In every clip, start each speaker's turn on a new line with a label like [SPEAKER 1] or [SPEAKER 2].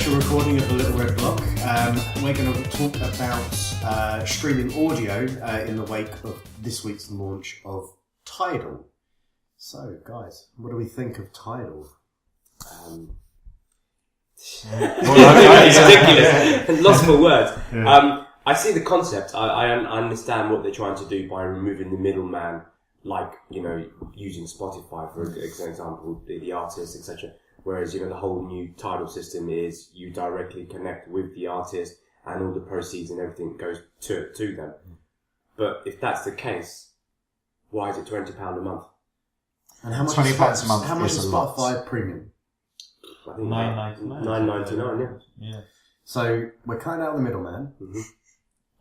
[SPEAKER 1] special recording of the Little Red Block. We're going to talk about streaming audio in the wake of this week's launch of Tidal. So, guys, what do we think of Tidal?
[SPEAKER 2] It's ridiculous. Lost for words.
[SPEAKER 3] Yeah.
[SPEAKER 2] I see the concept. I understand what they're trying to do by removing the middleman, like, using Spotify for example, the artists, etc. Whereas, the whole new Tidal system is you directly connect with the artist and all the proceeds and everything goes to them. But if that's the case, why is it £20 a month?
[SPEAKER 1] And how much
[SPEAKER 3] £20
[SPEAKER 1] is
[SPEAKER 3] a month
[SPEAKER 1] How much
[SPEAKER 3] is
[SPEAKER 1] is
[SPEAKER 3] a lot.
[SPEAKER 1] Spotify Premium?
[SPEAKER 2] I think
[SPEAKER 4] $9.99.
[SPEAKER 2] $9.99,
[SPEAKER 4] Yeah.
[SPEAKER 1] So we're cutting out the middleman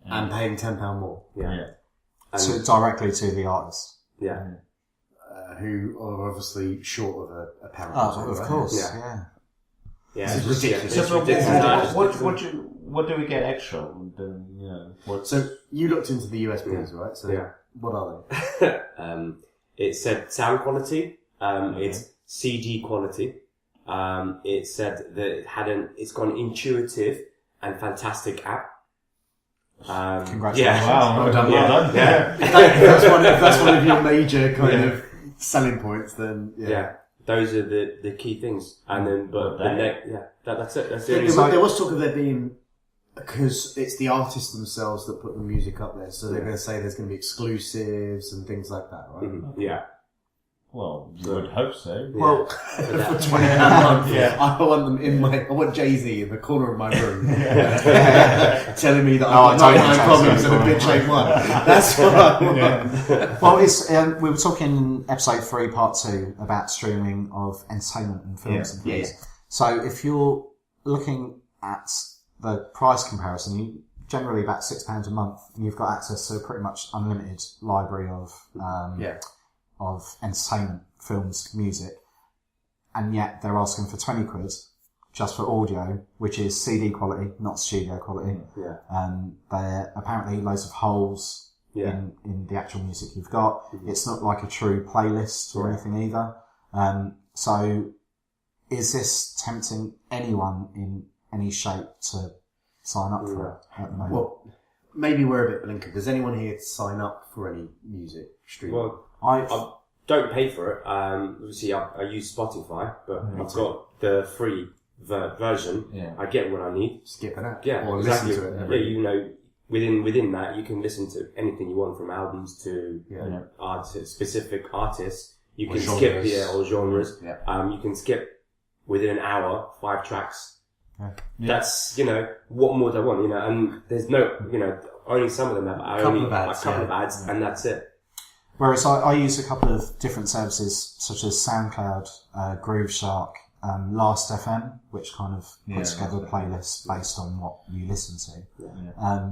[SPEAKER 1] and paying £10 more.
[SPEAKER 2] yeah. And,
[SPEAKER 3] So directly to the artist.
[SPEAKER 2] yeah.
[SPEAKER 1] Who are obviously short of a pound.
[SPEAKER 3] Oh, of course,
[SPEAKER 2] Yeah.
[SPEAKER 3] yeah.
[SPEAKER 2] Yeah,
[SPEAKER 1] It's ridiculous.
[SPEAKER 2] It's
[SPEAKER 4] So
[SPEAKER 2] ridiculous.
[SPEAKER 4] what do we get extra?
[SPEAKER 1] So you looked into the USBs, right? So
[SPEAKER 2] Yeah.
[SPEAKER 1] what are they?
[SPEAKER 2] It said sound quality. It's CD quality. It said that it's got an intuitive and fantastic app.
[SPEAKER 3] Congratulations.
[SPEAKER 2] Yeah.
[SPEAKER 4] Wow, well done.
[SPEAKER 2] Yeah.
[SPEAKER 1] If that's one of your major kind of selling points, then
[SPEAKER 2] Yeah. Those are the key things. And then, that's it. That's
[SPEAKER 1] There,
[SPEAKER 2] it.
[SPEAKER 1] there was talk of there being, because it's the artists themselves that put the music up there, so they're going to say there's going to be exclusives and things like that, right?
[SPEAKER 2] Mhm. Yeah.
[SPEAKER 4] Well, you would hope so.
[SPEAKER 1] Well, for £20 a month, I want them I want Jay-Z in the corner of my room telling me that I've got 99 problems and a bitch ain't one. That's what I want.
[SPEAKER 3] Well, it's we were talking in episode 3, part 2, about streaming of entertainment and films and things.
[SPEAKER 1] Yeah.
[SPEAKER 3] So if you're looking at the price comparison, you generally about £6 a month, and you've got access to a pretty much unlimited library of entertainment, films, music, and yet they're asking for 20 quid just for audio, which is CD quality, not studio quality.
[SPEAKER 2] Yeah.
[SPEAKER 3] There are apparently loads of holes in the actual music you've got. It's not like a true playlist or anything either. So is this tempting anyone in any shape to sign up for it at the moment?
[SPEAKER 1] Well, maybe we're a bit blinkered. Does anyone here sign up for any music streaming?
[SPEAKER 2] Well, I don't pay for it. Obviously, I use Spotify, but I've got the free version.
[SPEAKER 4] Yeah.
[SPEAKER 2] I get what I need.
[SPEAKER 1] Skip it out.
[SPEAKER 2] Yeah,
[SPEAKER 1] Or
[SPEAKER 2] exactly.
[SPEAKER 1] listen to it.
[SPEAKER 2] Within that, you can listen to anything you want, from albums to specific artists. You can skip or genres.
[SPEAKER 1] Yeah.
[SPEAKER 2] You can skip within an hour 5 tracks.
[SPEAKER 3] Yeah.
[SPEAKER 2] That's what more do I want? And there's no only some of them have
[SPEAKER 1] A couple of ads,
[SPEAKER 2] and that's it.
[SPEAKER 3] Whereas I use a couple of different services such as SoundCloud, Grooveshark, Last.fm, which kind of puts together playlists based on what you listen to.
[SPEAKER 2] Yeah.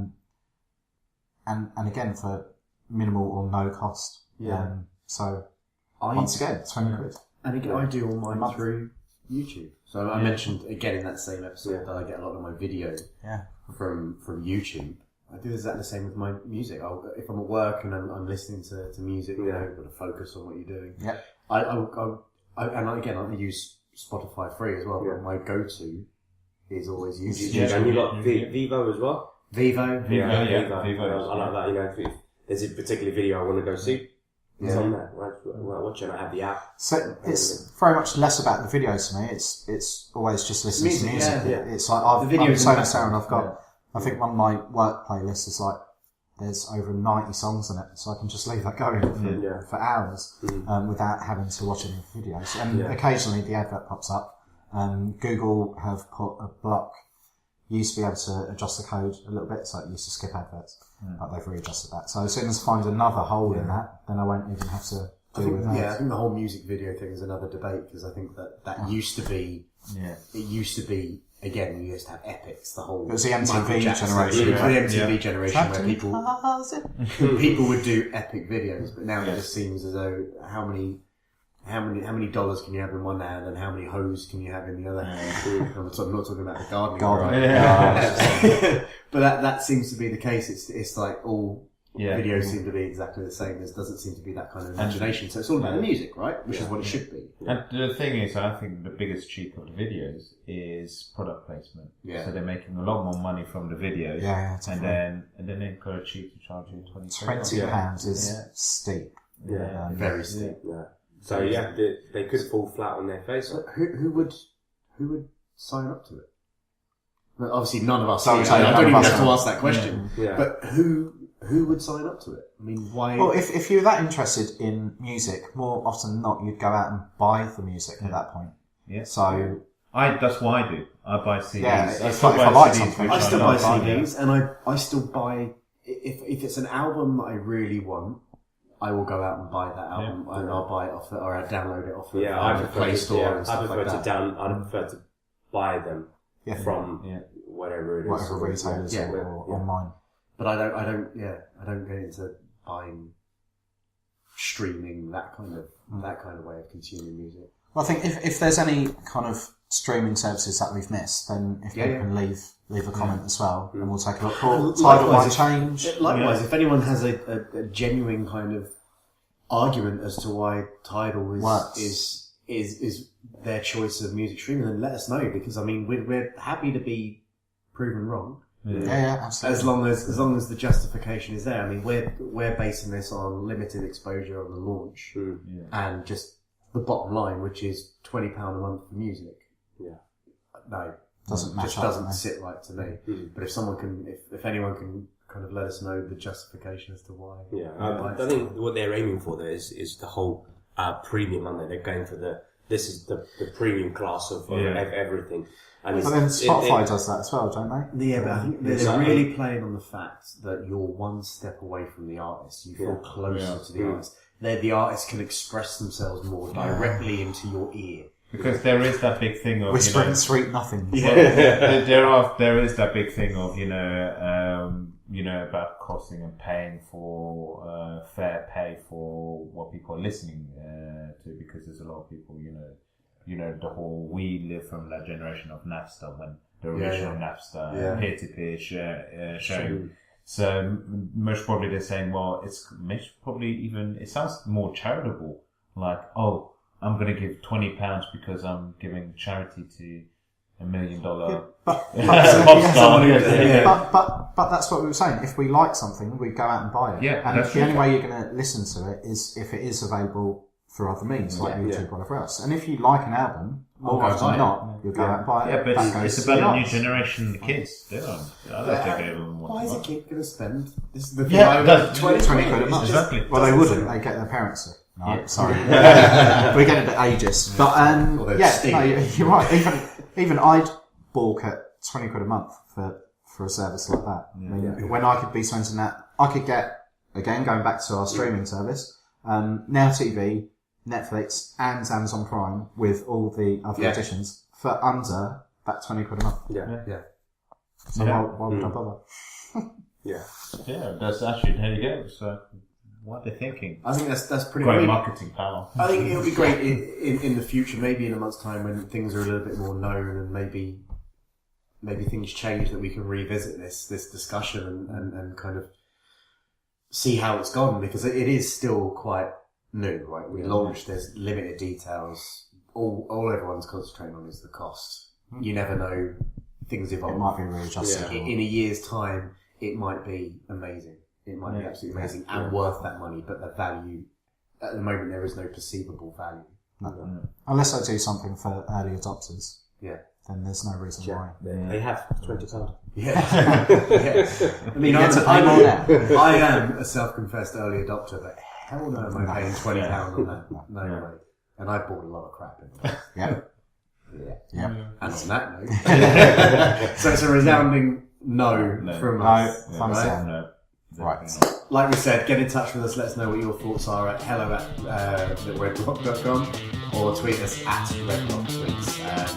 [SPEAKER 3] And again, for minimal or no cost.
[SPEAKER 1] Yeah.
[SPEAKER 3] So once again, 20 quid.
[SPEAKER 1] And again, I do all mine through YouTube. So I mentioned again in that same episode that I get a lot of my video from YouTube. I do exactly the same with my music. If I'm at work and I'm listening to music, you've got to focus on what you're doing.
[SPEAKER 3] Yeah.
[SPEAKER 1] And again, I use Spotify free as well, but my go-to is always YouTube.
[SPEAKER 2] Yeah, and you got Vivo as well.
[SPEAKER 1] Vivo.
[SPEAKER 2] Vivo.
[SPEAKER 4] Vivo.
[SPEAKER 2] I like that. If there's a particular video I want to go see, it's on there. While watching, I have the app.
[SPEAKER 3] So it's very much less about the videos to me. It's always just listening to music.
[SPEAKER 1] Yeah.
[SPEAKER 3] It's like I'm
[SPEAKER 1] videos
[SPEAKER 3] so Sarah, I've got. I think one of my work playlists is like there's over 90 songs in it, so I can just leave that going for hours without having to watch any videos. And occasionally the advert pops up. Google have put a block. You used to be able to adjust the code a little bit, so it used to skip adverts, but they've readjusted that. So as soon as I find another hole in that, then I won't even have to deal with that.
[SPEAKER 1] Yeah, I think the whole music video thing is another debate, because I think that used to be. Yeah. It used to be. Again, we used to have epics. The whole
[SPEAKER 3] it was the MTV generation.
[SPEAKER 1] It was the MTV generation where people would do epic videos, but now it just seems as though how many dollars can you have in one hand and how many hoes can you have in the other hand? I'm not talking about the gardening. Right? But that seems to be the case. It's like all videos seem to be exactly the same. There doesn't seem to be that kind of imagination. So it's all about the music, right? Which is what it should be.
[SPEAKER 4] And the thing is, I think the biggest cheat of the videos is product placement. So they're making a lot more money from the videos. And then they've got a cheat to charge you
[SPEAKER 3] £20 is steep.
[SPEAKER 1] Very steep.
[SPEAKER 2] So they could fall flat on their face.
[SPEAKER 1] So who would sign up to it? Well, obviously, none of us.
[SPEAKER 3] I
[SPEAKER 1] don't even have to ask that question. But who would sign up to it? I mean, why?
[SPEAKER 3] Well, if you're that interested in music, more often than not, you'd go out and buy the music at that point. So
[SPEAKER 4] that's what I do. I buy CDs.
[SPEAKER 3] If I like something,
[SPEAKER 1] I still buy CDs, and I still buy if it's an album that I really want. I will go out and buy that album, and I'll buy it off or I download it off the Play Store and stuff like that.
[SPEAKER 2] I prefer to buy them from whatever it is,
[SPEAKER 3] whatever retailers or online.
[SPEAKER 1] But I don't get into buying, streaming that kind of way of consuming music.
[SPEAKER 3] Well, I think if there's any kind of streaming services that we've missed, then if people can leave a comment as well, and we'll take a look. Tidal might change.
[SPEAKER 1] Likewise, if anyone has a genuine kind of argument as to why Tidal is their choice of music streaming, then let us know, because I mean we're happy to be proven wrong.
[SPEAKER 3] Absolutely.
[SPEAKER 1] As long as the justification is there. I mean, we're basing this on limited exposure on the launch, and just the bottom line, which is £20 a month for music. No,
[SPEAKER 3] doesn't match.
[SPEAKER 1] Just doesn't sit right to me. But if someone can, if anyone can kind of let us know the justification as to why.
[SPEAKER 2] I think what they're aiming for there is the whole premium, aren't they? They're going for this is the premium class of everything. And
[SPEAKER 3] but then Spotify does that as well, don't they?
[SPEAKER 1] Yeah, but I think they're really playing on the fact that you're one step away from the artist. You feel closer to the artist. The artist can express themselves more directly into your ear.
[SPEAKER 4] Because there is that big thing of
[SPEAKER 3] whispering sweet nothing.
[SPEAKER 4] There is that big thing of about costing and paying for fair pay for what people are listening to, because there's a lot of people the whole, we live from that generation of Napster, when the original Napster peer-to-peer sharing. So most probably they're saying, well, it's probably even, it sounds more charitable, like, oh, I'm going to give £20 because I'm giving charity to $1 million
[SPEAKER 3] but that's what we were saying. If we like something, we go out and buy it. And the only way you're going to listen to it is if it is available through other means, like YouTube or whatever else. And if you like an album, more often than not, you'll go out and buy it.
[SPEAKER 4] Yeah, but it's about the new generation, the kids. I don't think anyone wants
[SPEAKER 1] Why is
[SPEAKER 4] to
[SPEAKER 1] a kid going to spend? This is the
[SPEAKER 3] thing. 20 quid a month.
[SPEAKER 4] Exactly.
[SPEAKER 3] Well, they wouldn't. They get their parents to. No, sorry. We're getting a bit ageist. But, you're right. Even I'd balk at 20 quid a month for a service like that. When I could be spending that, I could get, again, going back to our streaming service, Now TV, Netflix, and Amazon Prime with all the other additions for under that 20 quid a month. So why would I bother?
[SPEAKER 4] That's actually, there you go. So, what they're thinking.
[SPEAKER 1] I think that's pretty
[SPEAKER 4] great marketing power.
[SPEAKER 1] I think it'll be great in the future, maybe in a month's time when things are a little bit more known and maybe things change, that we can revisit this discussion and kind of see how it's gone, because it is still quite new, right? We launched, there's limited details. All everyone's concentrating on is the cost. You never know, things evolve.
[SPEAKER 3] It might be readjusted.
[SPEAKER 1] In a year's time, it might be amazing. It might be absolutely amazing and worth that money, but the value, at the moment, there is no perceivable value.
[SPEAKER 3] No. Unless I do something for early adopters. Then there's no reason why.
[SPEAKER 2] They have £20.
[SPEAKER 1] I mean, I am a self-confessed early adopter, but hell no am I paying £20 on that. No way. And I bought a lot of crap in there. And on that note, so it's a resounding no from us.
[SPEAKER 3] No. Right.
[SPEAKER 1] Like we said, get in touch with us. Let us know what your thoughts are at hello@redblock.com or tweet us at redblocktweets, and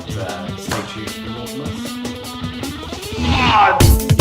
[SPEAKER 1] stay tuned for more from us.